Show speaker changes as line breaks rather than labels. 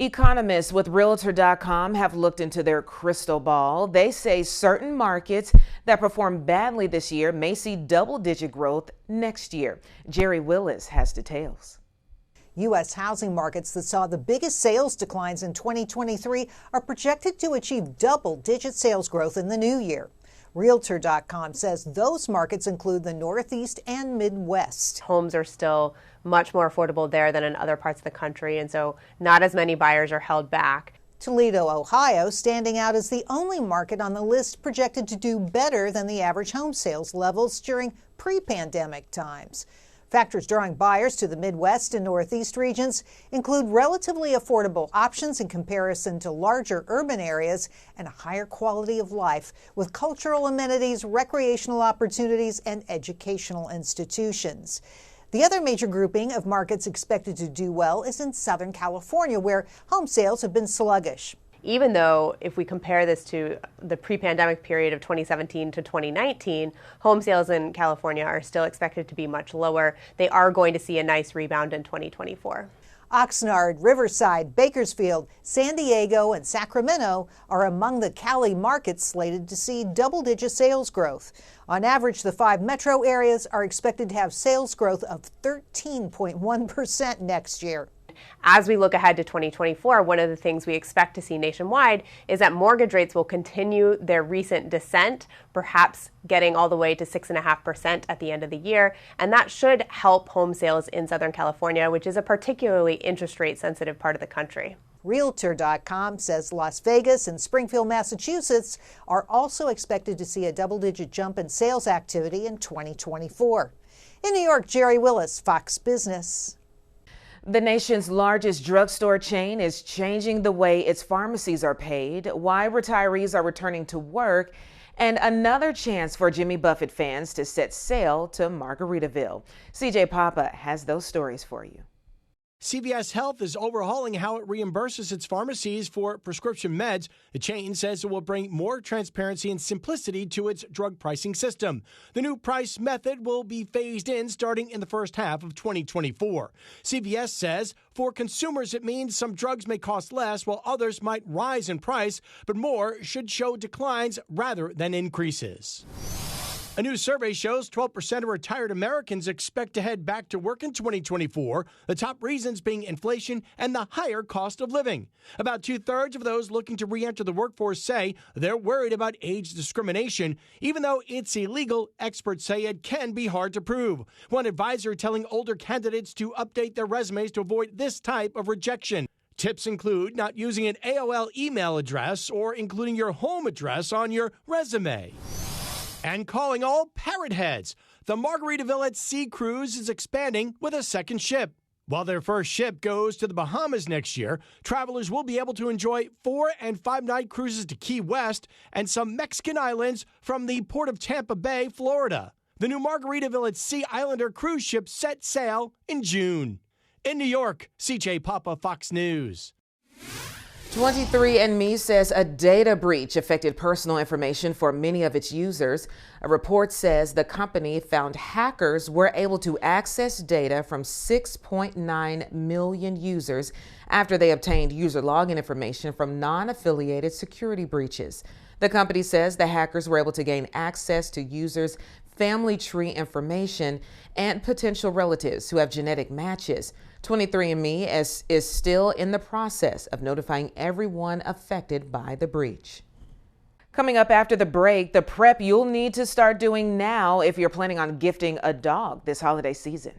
Economists with Realtor.com have looked into their crystal ball. They say certain markets that perform badly this year may see double-digit growth next year. Jerry Willis has details.
U.S. housing markets that saw the biggest sales declines in 2023 are projected to achieve double-digit sales growth in the new year. Realtor.com says those markets include the Northeast and Midwest.
Homes are still much more affordable there than in other parts of the country, and so not as many buyers are held back.
Toledo, Ohio, standing out as the only market on the list projected to do better than the average home sales levels during pre-pandemic times. Factors drawing buyers to the Midwest and Northeast regions include relatively affordable options in comparison to larger urban areas and a higher quality of life with cultural amenities, recreational opportunities, and educational institutions. The other major grouping of markets expected to do well is in Southern California, where home sales have been sluggish.
Even though if we compare this to the pre-pandemic period of 2017 to 2019, home sales in California are still expected to be much lower. They are going to see a nice rebound in 2024.
Oxnard, Riverside, Bakersfield, San Diego, and Sacramento are among the Cali markets slated to see double-digit sales growth. On average, the 5 metro areas are expected to have sales growth of 13.1% next year.
As we look ahead to 2024, one of the things we expect to see nationwide is that mortgage rates will continue their recent descent, perhaps getting all the way to 6.5% at the end of the year. And that should help home sales in Southern California, which is a particularly interest rate sensitive part of the country.
Realtor.com says Las Vegas and Springfield, Massachusetts are also expected to see a double-digit jump in sales activity in 2024. In New York, Jerry Willis, Fox Business.
The nation's largest drugstore chain is changing the way its pharmacies are paid, why retirees are returning to work, and another chance for Jimmy Buffett fans to set sail to Margaritaville. CJ Papa has those stories for you.
CVS Health is overhauling how it reimburses its pharmacies for prescription meds. The chain says it will bring more transparency and simplicity to its drug pricing system. The new price method will be phased in starting in the first half of 2024. CVS says for consumers it means some drugs may cost less while others might rise in price, but more should show declines rather than increases. A new survey shows 12% of retired Americans expect to head back to work in 2024, the top reasons being inflation and the higher cost of living. About 2/3 of those looking to re-enter the workforce say they're worried about age discrimination. Even though it's illegal, experts say it can be hard to prove. One advisor telling older candidates to update their resumes to avoid this type of rejection. Tips include not using an AOL email address or including your home address on your resume. And calling all parrot heads. The Margaritaville at Sea cruise is expanding with a second ship. While their first ship goes to the Bahamas next year, travelers will be able to enjoy 4- and 5-night cruises to Key West and some Mexican islands from the port of Tampa Bay, Florida. The new Margaritaville at Sea Islander cruise ship set sail in June. In New York, CJ Papa, Fox News.
23andMe says a data breach affected personal information for many of its users. A report says the company found hackers were able to access data from 6.9 million users after they obtained user login information from non-affiliated security breaches. The company says the hackers were able to gain access to users' family tree information and potential relatives who have genetic matches. 23andMe is still in the process of notifying everyone affected by the breach. Coming up after the break, the prep you'll need to start doing now if you're planning on gifting a dog this holiday season.